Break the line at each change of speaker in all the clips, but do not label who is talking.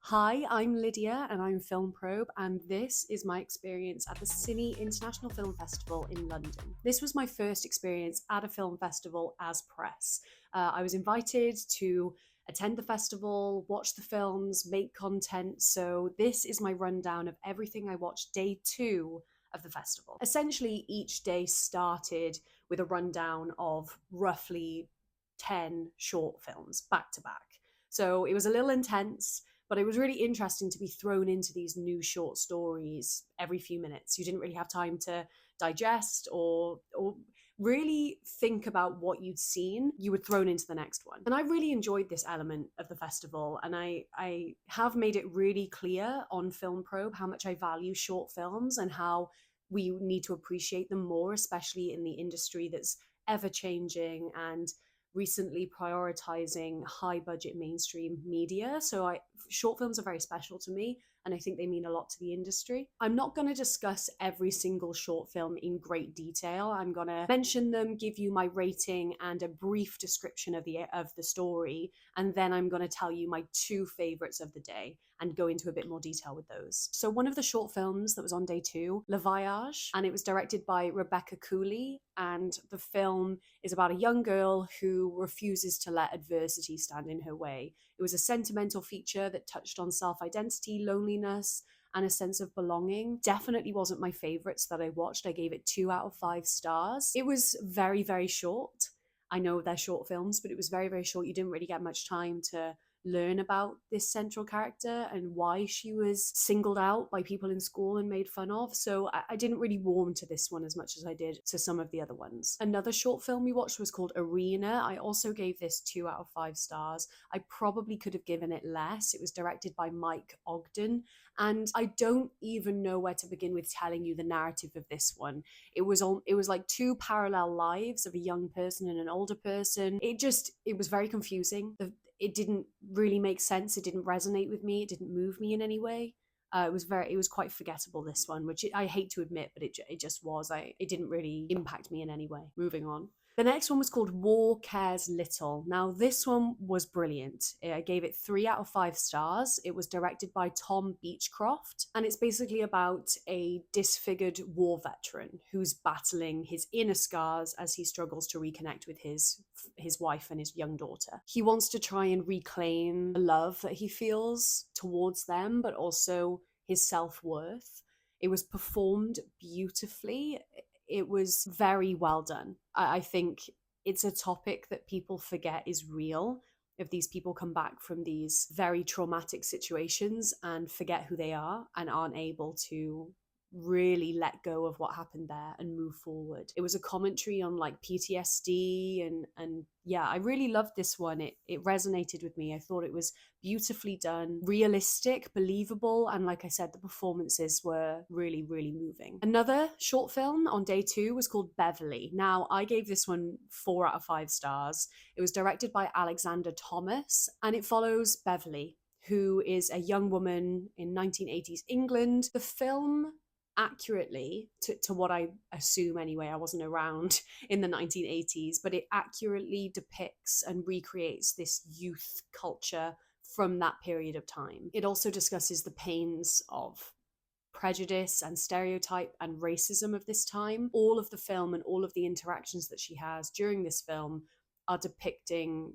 Hi, I'm Lydia and I'm Film Probe, and this is my experience at the Cine International Film Festival in London. This was my first experience at a film festival as press. I was invited to attend the festival, watch the films, make content, so this is my rundown of everything I watched day two of the festival. Essentially, each day started with a rundown of roughly 10 short films back to back. So it was a little intense, but it was really interesting to be thrown into these new short stories every few minutes. You didn't really have time to digest or really think about what you'd seen. You were thrown into the next one. And I really enjoyed this element of the festival. And I have made it really clear on Film Probe how much I value short films and how we need to appreciate them more, especially in the industry that's ever changing and recently prioritizing high budget mainstream media. So short films are very special to me, and I think they mean a lot to the industry. I'm not going to discuss every single short film in great detail. I'm going to mention them, give you my rating and a brief description of the story, and then I'm going to tell you my two favorites of the day and go into a bit more detail with those. So one of the short films that was on day two, Le Voyage, and it was directed by Rebecca Cooley, and the film is about a young girl who refuses to let adversity stand in her way. It was a sentimental feature that touched on self-identity, loneliness, and a sense of belonging. Definitely wasn't my favorites that I watched. I gave it 2 out of 5 stars. It was very, very short. I know they're short films, but it was very, very short. You didn't really get much time to learn about this central character and why she was singled out by people in school and made fun of. So I didn't really warm to this one as much as I did to some of the other ones. Another short film we watched was called Arena. I also gave this 2 out of 5 stars. I probably could have given it less. It was directed by Mike Ogden, and I don't even know where to begin with telling you the narrative of this one. It was like two parallel lives of a young person and an older person. It was very confusing. It didn't really make sense. It didn't resonate with me. It didn't move me in any way. It was quite forgettable, this one, which I hate to admit, but it just was. It didn't really impact me in any way. Moving on. The next one was called War Cares Little. Now, this one was brilliant. I gave it 3 out of 5 stars. It was directed by Tom Beechcroft, and it's basically about a disfigured war veteran who's battling his inner scars as he struggles to reconnect with his wife and his young daughter. He wants to try and reclaim the love that he feels towards them, but also his self-worth. It was performed beautifully. It was very well done. I think it's a topic that people forget is real. If these people come back from these very traumatic situations and forget who they are and aren't able to really let go of what happened there and move forward. It was a commentary on like PTSD and yeah, I really loved this one. It resonated with me. I thought it was beautifully done, realistic, believable, and like I said, the performances were really, really moving. Another short film on day two was called Beverly. Now, I gave this one 4 out of 5 stars. It was directed by Alexander Thomas, and it follows Beverly, who is a young woman in 1980s England. The film accurately, to what I assume anyway, I wasn't around in the 1980s, but it accurately depicts and recreates this youth culture from that period of time. It also discusses the pains of prejudice and stereotype and racism of this time. All of the film and all of the interactions that she has during this film are depicting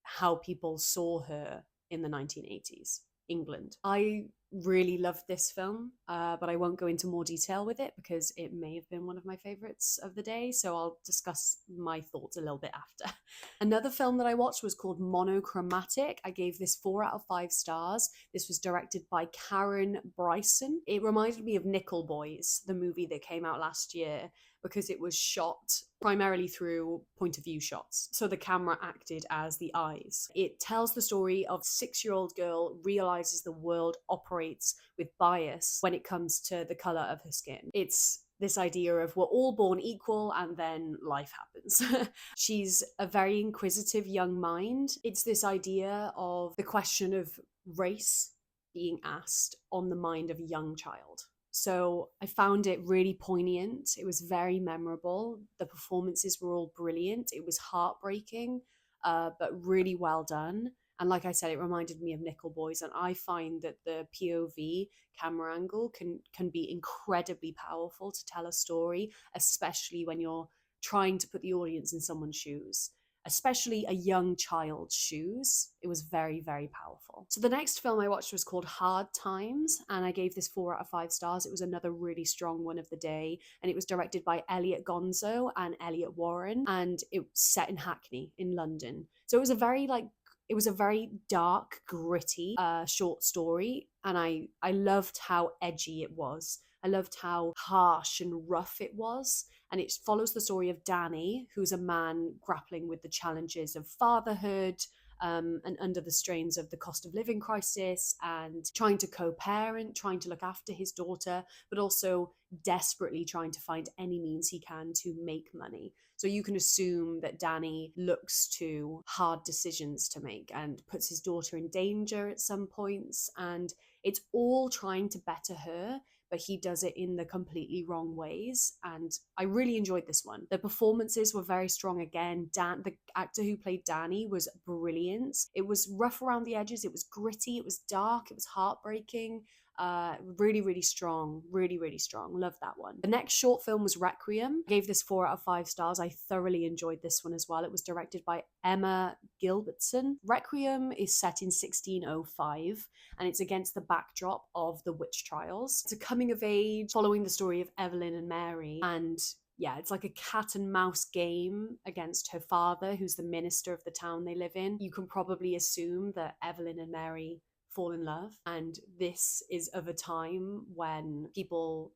how people saw her in the 1980s England. I really loved this film, but I won't go into more detail with it because it may have been one of my favorites of the day, so I'll discuss my thoughts a little bit after. Another film that I watched was called Monochromatic. I gave this 4 out of 5 stars. This was directed by Karen Bryson. It reminded me of Nickel Boys, the movie that came out last year, because it was shot primarily through point of view shots. So the camera acted as the eyes. It tells the story of a 6-year-old girl realizes the world operates with bias when it comes to the color of her skin. It's this idea of we're all born equal and then life happens. She's a very inquisitive young mind. It's this idea of the question of race being asked on the mind of a young child. So I found it really poignant. It was very memorable. The performances were all brilliant. It was heartbreaking, but really well done. And like I said, it reminded me of Nickel Boys, and I find that the POV camera angle can be incredibly powerful to tell a story, especially when you're trying to put the audience in someone's shoes, especially a young child's shoes. It was very, very powerful. So the next film I watched was called Hard Times, and I gave this 4 out of 5 stars. It was another really strong one of the day, and it was directed by Elliot Gonzo and Elliot Warren, and it was set in Hackney in London. So it was a very dark, gritty, short story, and I loved how edgy it was. I loved how harsh and rough it was. And it follows the story of Danny, who's a man grappling with the challenges of fatherhood, and under the strains of the cost of living crisis, and trying to co-parent, trying to look after his daughter, but also desperately trying to find any means he can to make money. So you can assume that Danny looks to hard decisions to make and puts his daughter in danger at some points, and it's all trying to better her, but he does it in the completely wrong ways. And I really enjoyed this one. The performances were very strong again. The actor who played Danny, was brilliant. It was rough around the edges, it was gritty, it was dark, it was heartbreaking. Really, really strong. Really, really strong. Love that one. The next short film was Requiem. I gave this 4 out of 5 stars. I thoroughly enjoyed this one as well. It was directed by Emma Gilbertson. Requiem is set in 1605, and it's against the backdrop of the witch trials. It's a coming of age following the story of Evelyn and Mary, and yeah, it's like a cat and mouse game against her father, who's the minister of the town they live in. You can probably assume that Evelyn and Mary fall in love, and this is of a time when people,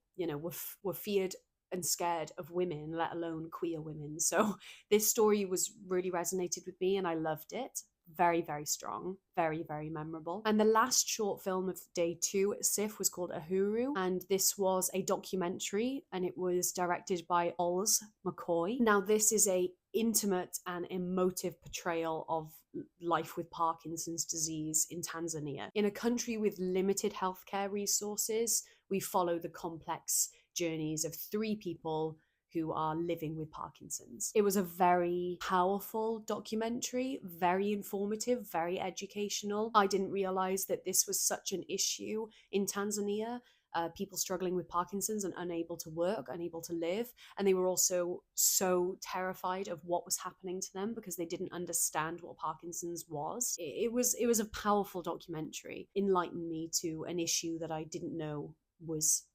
were feared and scared of women, let alone queer women. So this story was really resonated with me, and I loved it. Very, very strong, very, very memorable. And the last short film of day 2 at CIFF was called Ahuru, and this was a documentary, and it was directed by Ols McCoy. Now, this is a intimate and emotive portrayal of life with Parkinson's disease in Tanzania. In a country with limited healthcare resources, we follow the complex journeys of 3 people who are living with Parkinson's. It was a very powerful documentary, very informative, very educational. I didn't realize that this was such an issue in Tanzania. People struggling with Parkinson's and unable to work, unable to live. And they were also so terrified of what was happening to them because they didn't understand what Parkinson's was. It was a powerful documentary. Enlightened me to an issue that I didn't know was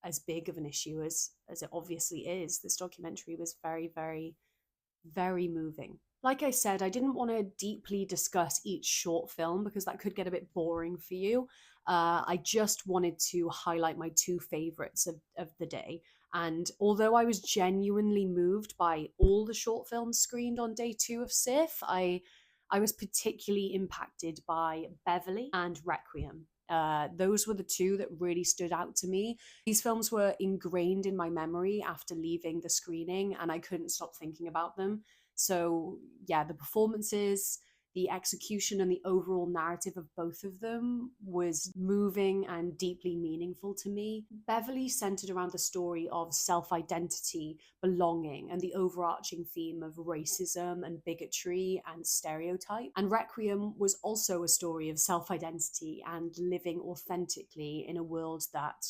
as big of an issue as it obviously is. This documentary was very, very, very moving. Like I said, I didn't want to deeply discuss each short film because that could get a bit boring for you. I just wanted to highlight my 2 favorites of the day. And although I was genuinely moved by all the short films screened on day 2 of CIFF, I was particularly impacted by Beverly and Requiem. Those were the 2 that really stood out to me. These films were ingrained in my memory after leaving the screening, and I couldn't stop thinking about them. So yeah, the performances, the execution, and the overall narrative of both of them was moving and deeply meaningful to me. Beverly centered around the story of self-identity, belonging, and the overarching theme of racism and bigotry and stereotype. And Requiem was also a story of self-identity and living authentically in a world that,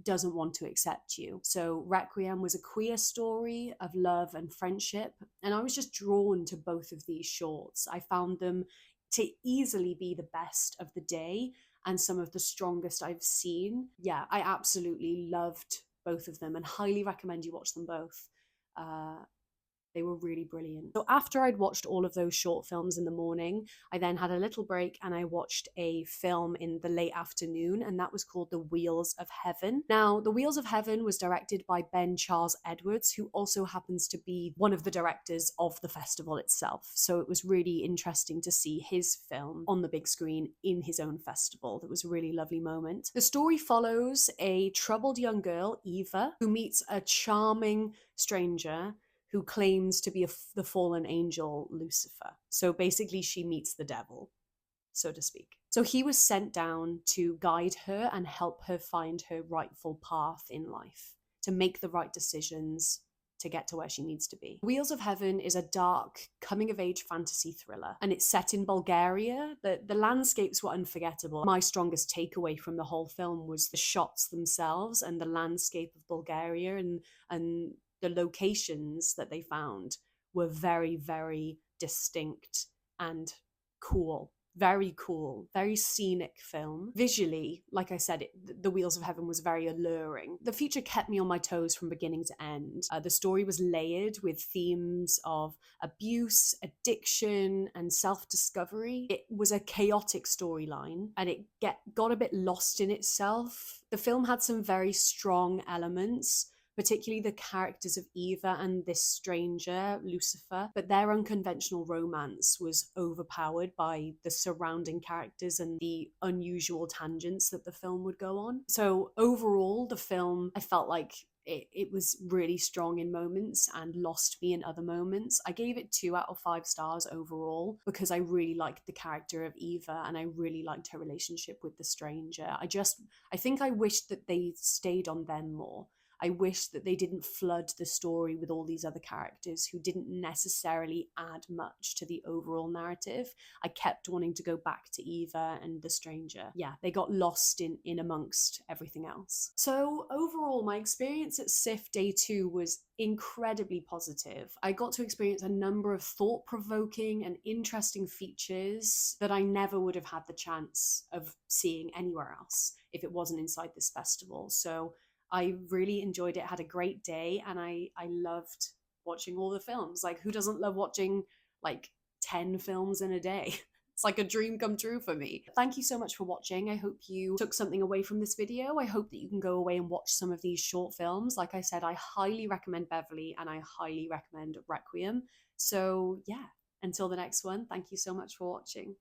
doesn't want to accept you. So Requiem was a queer story of love and friendship, and I was just drawn to both of these shorts. I found them to easily be the best of the day and some of the strongest I've seen. Yeah, I absolutely loved both of them and highly recommend you watch them both. They were really brilliant. So after I'd watched all of those short films in the morning, I then had a little break and I watched a film in the late afternoon, and that was called The Wheels of Heaven. Now, The Wheels of Heaven was directed by Ben Charles Edwards, who also happens to be one of the directors of the festival itself. So it was really interesting to see his film on the big screen in his own festival. That was a really lovely moment. The story follows a troubled young girl, Eva, who meets a charming stranger who claims to be the fallen angel, Lucifer. So basically she meets the devil, so to speak. So he was sent down to guide her and help her find her rightful path in life, to make the right decisions, to get to where she needs to be. Wheels of Heaven is a dark coming-of-age fantasy thriller, and it's set in Bulgaria. The landscapes were unforgettable. My strongest takeaway from the whole film was the shots themselves and the landscape of Bulgaria, and the locations that they found were very, very distinct and cool. Very cool, very scenic film. Visually, like I said, The Wheels of Heaven was very alluring. The feature kept me on my toes from beginning to end. The story was layered with themes of abuse, addiction, and self-discovery. It was a chaotic storyline, and it got a bit lost in itself. The film had some very strong elements, particularly the characters of Eva and this stranger, Lucifer, but their unconventional romance was overpowered by the surrounding characters and the unusual tangents that the film would go on. So overall, the film, I felt like it was really strong in moments and lost me in other moments. I gave it 2 out of 5 stars overall because I really liked the character of Eva and I really liked her relationship with the stranger. I think I wished that they stayed on them more. I wish that they didn't flood the story with all these other characters who didn't necessarily add much to the overall narrative. I kept wanting to go back to Eva and the stranger. Yeah, they got lost in amongst everything else. So overall, my experience at CIFF Day 2 was incredibly positive. I got to experience a number of thought-provoking and interesting features that I never would have had the chance of seeing anywhere else if it wasn't inside this festival. So I really enjoyed it, had a great day, and I loved watching all the films. Like, who doesn't love watching like 10 films in a day? It's like a dream come true for me. Thank you so much for watching. I hope you took something away from this video. I hope that you can go away and watch some of these short films. Like I said, I highly recommend Beverly and I highly recommend Requiem. So yeah, until the next one, thank you so much for watching.